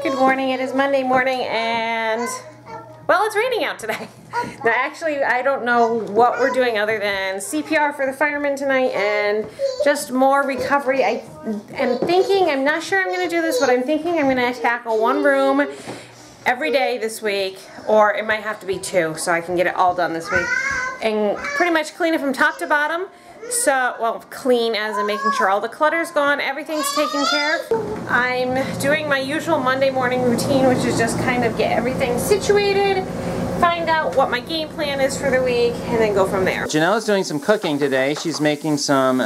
Good morning. It is Monday morning and, well, it's raining out today. Now, actually, I don't know what we're doing other than CPR for the firemen tonight and just more recovery. I am thinking, I'm not sure I'm going to do this, but I'm thinking I'm going to tackle one room every day this week, or it might have to be two so I can get it all done this week. And pretty much clean it from top to bottom. So, well, clean as in making sure all the clutter's gone, everything's taken care of. I'm doing my usual Monday morning routine, which is just kind of get everything situated, find out what my game plan is for the week, and then go from there. Janelle's doing some cooking today. She's making some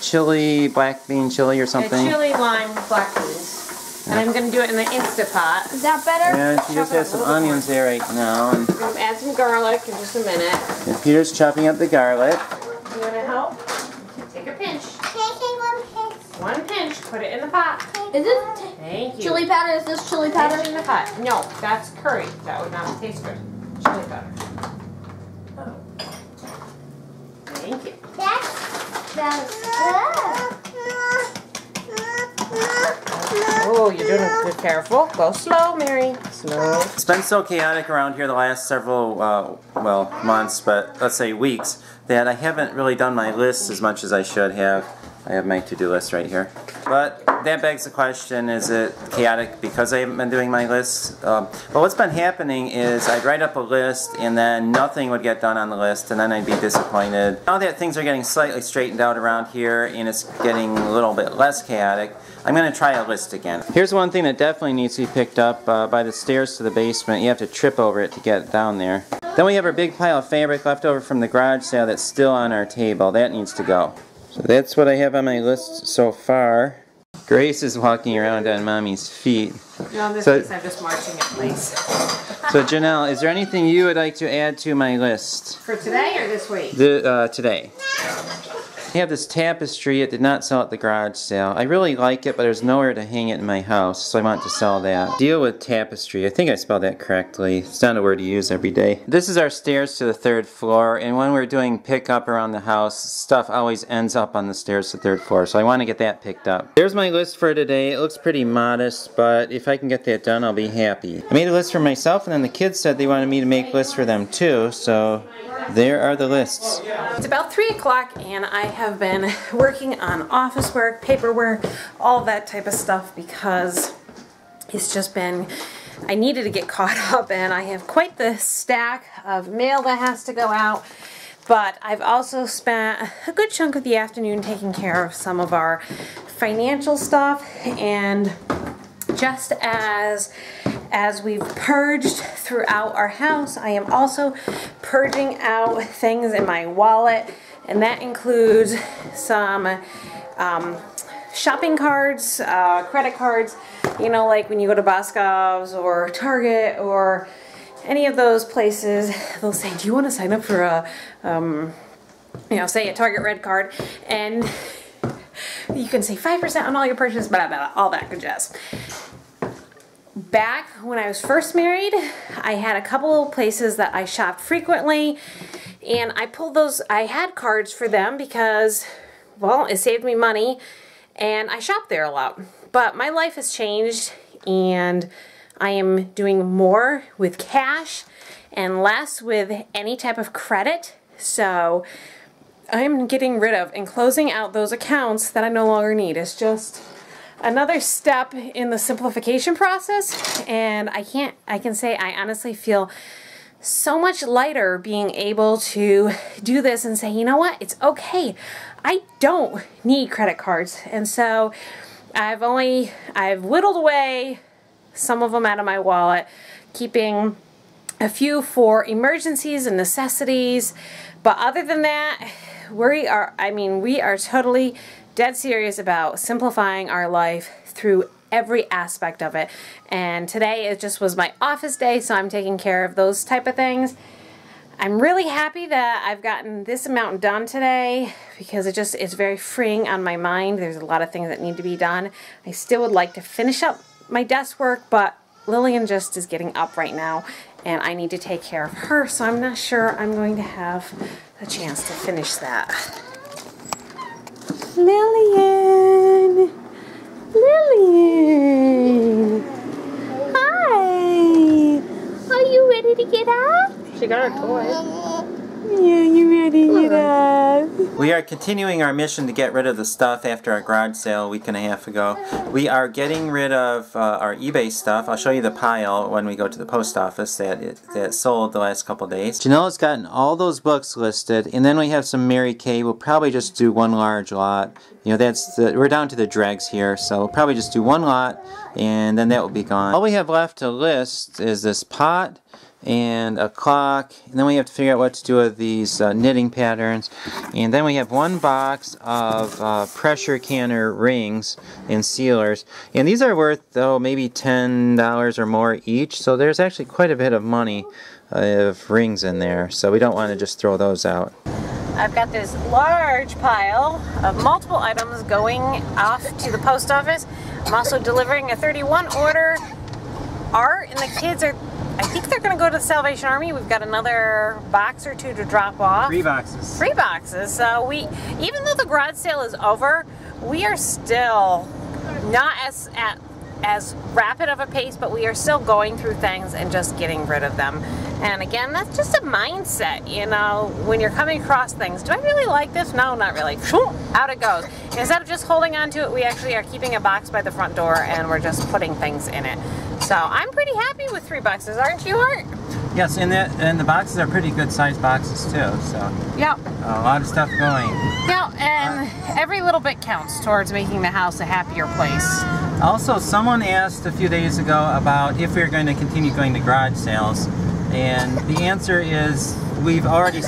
chili, black bean chili or something. Chili, lime, black beans. And I'm going to do it in the Instapot. Is that better? And she just has some onions there right now. And I'm going to add some garlic in just a minute. And Peter's chopping up the garlic. You want to help? Take a pinch. One pinch. Put it in the pot. Is this Thank you. chili powder? Is this chili powder? Pinch in the pot. No, that's curry. That would not taste good. Chili powder. Oh. Thank you. That's Oh, you're doing a good. Careful. Go slow, Mary. Slow. It's been so chaotic around here the last several, well, months, but let's say weeks, that I haven't really done my lists as much as I should have. I have my to-do list right here. But that begs the question, is it chaotic because I haven't been doing my lists? Well, what's been happening is I'd write up a list and then nothing would get done on the list and then I'd be disappointed. Now that things are getting slightly straightened out around here and it's getting a little bit less chaotic, I'm going to try a list again. Here's one thing that definitely needs to be picked up by the stairs to the basement. You have to trip over it to get down there. Then we have our big pile of fabric left over from the garage sale that's still on our table. That needs to go. So that's what I have on my list so far. Grace is walking around on Mommy's feet. No, in this case I'm just marching in place. So Janelle, is there anything you would like to add to my list? For today or this week? Today. I have this tapestry. It did not sell at the garage sale. I really like it, but there's nowhere to hang it in my house, so I want to sell that. Deal with tapestry. I think I spelled that correctly. It's not a word you use every day. This is our stairs to the third floor, and when we're doing pickup around the house, stuff always ends up on the stairs to the third floor, so I want to get that picked up. There's my list for today. It looks pretty modest, but if I can get that done, I'll be happy. I made a list for myself, and then the kids said they wanted me to make lists for them too, so there are the lists. It's about 3 o'clock and I have been working on office work, paperwork, all that type of stuff because it's just been, I needed to get caught up and I have quite the stack of mail that has to go out. But I've also spent a good chunk of the afternoon taking care of some of our financial stuff, and just as we've purged throughout our house, I am also purging out things in my wallet, and that includes some shopping cards, credit cards, you know, like when you go to Boscov's or Target or any of those places, they'll say, do you want to sign up for a, you know, say a Target Red card, and you can save 5% on all your purchases, blah, blah, blah, all that good jazz. Back when I was first married, I had a couple of places that I shopped frequently, and I pulled those, I had cards for them because, well, it saved me money, and I shopped there a lot. But my life has changed, and I am doing more with cash and less with any type of credit, so I'm getting rid of and closing out those accounts that I no longer need. It's just another step in the simplification process, and I can say I honestly feel so much lighter being able to do this and say, you know what, it's okay. I don't need credit cards. And so I've whittled away some of them out of my wallet, keeping a few for emergencies and necessities. But other than that, we are totally dead serious about simplifying our life through every aspect of it. And today it just was my office day, so I'm taking care of those type of things. I'm really happy that I've gotten this amount done today because it's very freeing on my mind. There's a lot of things that need to be done. I still would like to finish up my desk work, but Lillian just is getting up right now and I need to take care of her, so I'm not sure I'm going to have a chance to finish that. Lillian! Lillian! she got her toys. Yeah, you ready to get up? We are continuing our mission to get rid of the stuff after our garage sale a week and a half ago. We are getting rid of our eBay stuff. I'll show you the pile when we go to the post office that sold the last couple days. Janelle's gotten all those books listed, and then we have some Mary Kay. We'll probably just do one large lot. You know, we're down to the dregs here, so we'll probably just do one lot, and then that will be gone. All we have left to list is this pot and a clock, and then we have to figure out what to do with these knitting patterns, and then we have one box of pressure canner rings and sealers, and these are worth, though, maybe $10 or more each, so there's actually quite a bit of money of rings in there, so we don't want to just throw those out. I've got this large pile of multiple items going off to the post office. I'm also delivering a 31 order. Art and the kids are, I think they're going to go to the Salvation Army. We've got another box or two to drop off. 3 boxes. 3 boxes. So even though the garage sale is over, we are still not as rapid of a pace, but we are still going through things and just getting rid of them. And again, that's just a mindset, you know, when you're coming across things. Do I really like this? No, not really. Out it goes. Instead of just holding on to it, we actually are keeping a box by the front door and we're just putting things in it. So I'm pretty happy with 3 boxes, aren't you, Art? Yes, and the boxes are pretty good sized boxes too, so Yep. a lot of stuff going. Yeah, and every little bit counts towards making the house a happier place. Also, someone asked a few days ago about if we're going to continue going to garage sales, and the answer is we've already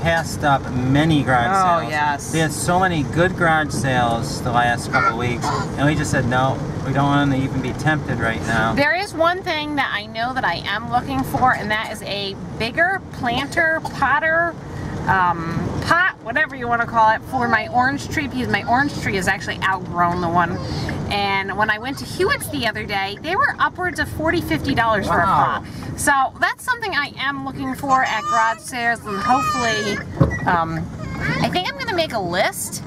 passed up many garage sales. Oh, yes. We had so many good garage sales the last couple of weeks, and we just said no, we don't want to even be tempted right now. There is one thing that I know that I am looking for, and that is a bigger planter, potter, pot, whatever you want to call it, for my orange tree, because my orange tree has actually outgrown the one. And when I went to Hewitt's the other day, they were upwards of $40, $50 for a pot. So that's something I am looking for at garage sales, and hopefully, I think I'm going to make a list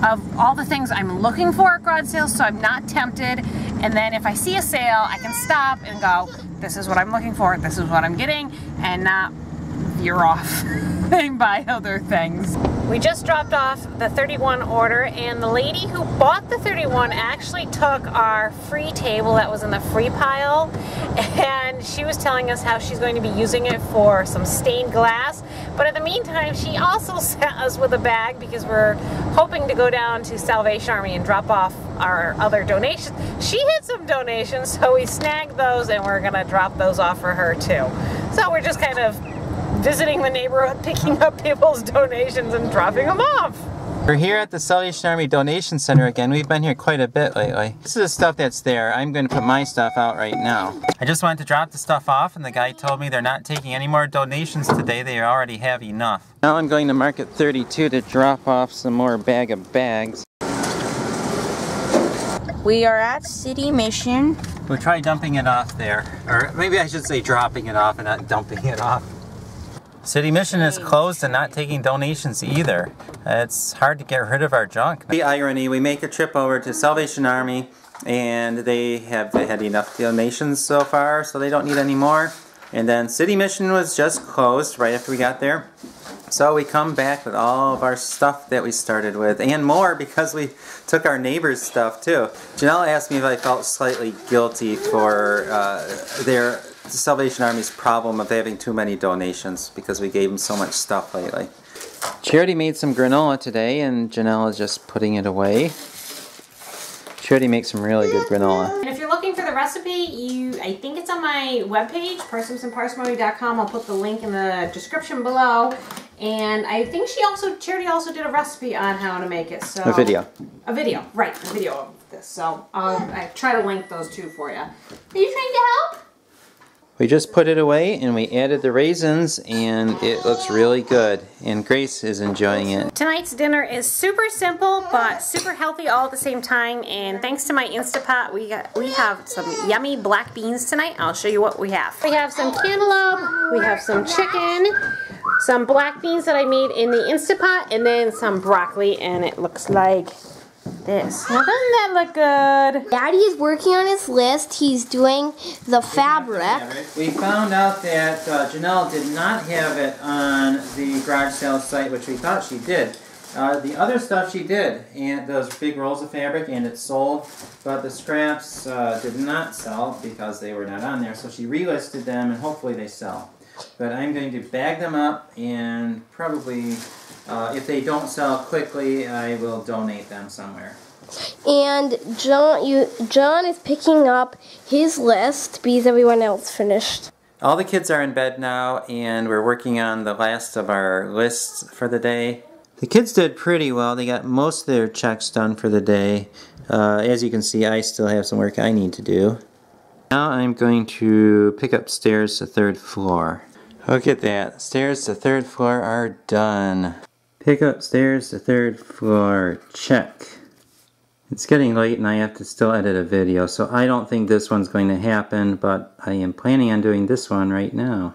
of all the things I'm looking for at garage sales so I'm not tempted, and then if I see a sale, I can stop and go, this is what I'm looking for, this is what I'm getting, and not veer off and buy other things. We just dropped off the 31 order, and the lady who bought the 31 actually took our free table that was in the free pile, and she was telling us how she's going to be using it for some stained glass. But in the meantime, she also sent us with a bag because we're hoping to go down to Salvation Army and drop off our other donations. She had some donations, so we snagged those and we're gonna drop those off for her too. So we're just kind of visiting the neighborhood, picking up people's donations and dropping them off. We're here at the Salvation Army Donation Center again. We've been here quite a bit lately. This is the stuff that's there. I'm going to put my stuff out right now. I just wanted to drop the stuff off, and the guy told me they're not taking any more donations today. They already have enough. Now I'm going to Market 32 to drop off some more bag of bags. We are at City Mission. We'll try dumping it off there. Or maybe I should say dropping it off and not dumping it off. City Mission is closed and not taking donations either. It's hard to get rid of our junk. The irony, we make a trip over to Salvation Army and they have had enough donations so far, so they don't need any more. And then City Mission was just closed right after we got there. So we come back with all of our stuff that we started with, and more because we took our neighbor's stuff too. Janelle asked me if I felt slightly guilty for their Salvation Army's problem of having too many donations because we gave them so much stuff lately. Charity made some granola today, and Janelle is just putting it away. Charity makes some really good granola. And if you're looking for the recipe, I think it's on my webpage, parsnipsandparsimony.com. I'll put the link in the description below. And I think Charity also did a recipe on how to make it. So A video, right, a video of this. So I try to link those two for you. Are you trying to help? We just put it away and we added the raisins, and it looks really good, and Grace is enjoying it. Tonight's dinner is super simple but super healthy all at the same time, and thanks to my Instapot we have some yummy black beans tonight. I'll show you what we have. We have some cantaloupe, we have some chicken, some black beans that I made in the Instapot, and then some broccoli, and it looks like this. Now, doesn't that look good? Daddy is working on his list. He's doing the fabric. We found out that Janelle did not have it on the garage sale site, which we thought she did. The other stuff she did, and those big rolls of fabric, and it sold, but the scraps did not sell because they were not on there, so she relisted them, and hopefully they sell. But I'm going to bag them up, and probably, if they don't sell quickly, I will donate them somewhere. And John is picking up his list because everyone else finished. All the kids are in bed now, and we're working on the last of our lists for the day. The kids did pretty well. They got most of their checks done for the day. As you can see, I still have some work I need to do. Now I'm going to pick up stairs to 3rd floor. Look at that. Stairs to 3rd floor are done. Pick up stairs to 3rd floor. Check. It's getting late and I have to still edit a video, so I don't think this one's going to happen, but I am planning on doing this one right now.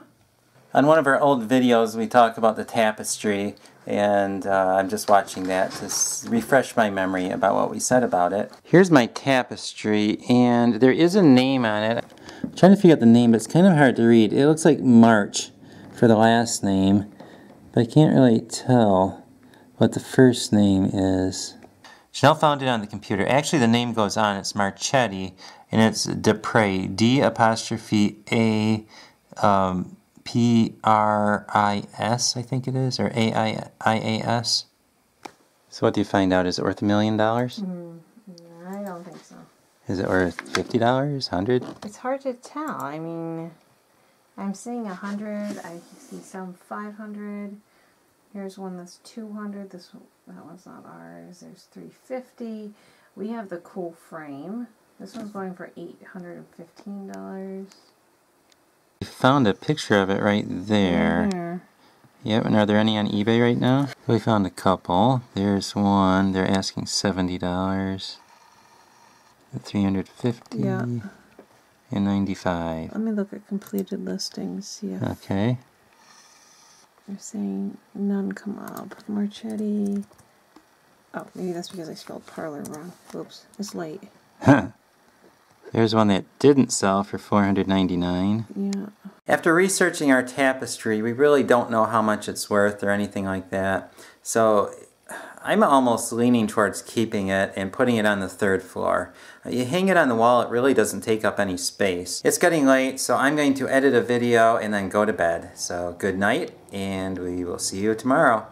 On one of our old videos we talk about the tapestry, and I'm just watching that to refresh my memory about what we said about it. Here's my tapestry, and there is a name on it. I'm trying to figure out the name, but it's kind of hard to read. It looks like March for the last name, but I can't really tell what the first name is. Chanel found it on the computer. Actually, the name goes on. It's Marchetti, and it's Dupris. D''A P-R-I-S, I think it is, or A-I-I-A-S. So what do you find out? Is it worth $1 million? I don't think so. Is it worth $50? $100? It's hard to tell. I mean, I'm seeing 100. I see some 500. Here's one that's 200. That one's not ours. There's 350. We have the cool frame. This one's going for $815. I found a picture of it right there. Yep, and are there any on eBay right now? We found a couple. There's one. They're asking $70. $350. Yeah. And $95. Let me look at completed listings. See if Okay. they're saying none come up. Marchetti. Oh, maybe that's because I spelled parlor wrong. Oops, it's late. There's one that didn't sell for $499. Yeah. After researching our tapestry, we really don't know how much it's worth or anything like that. So I'm almost leaning towards keeping it and putting it on the 3rd floor. You hang it on the wall, it really doesn't take up any space. It's getting late, so I'm going to edit a video and then go to bed. So good night, and we will see you tomorrow.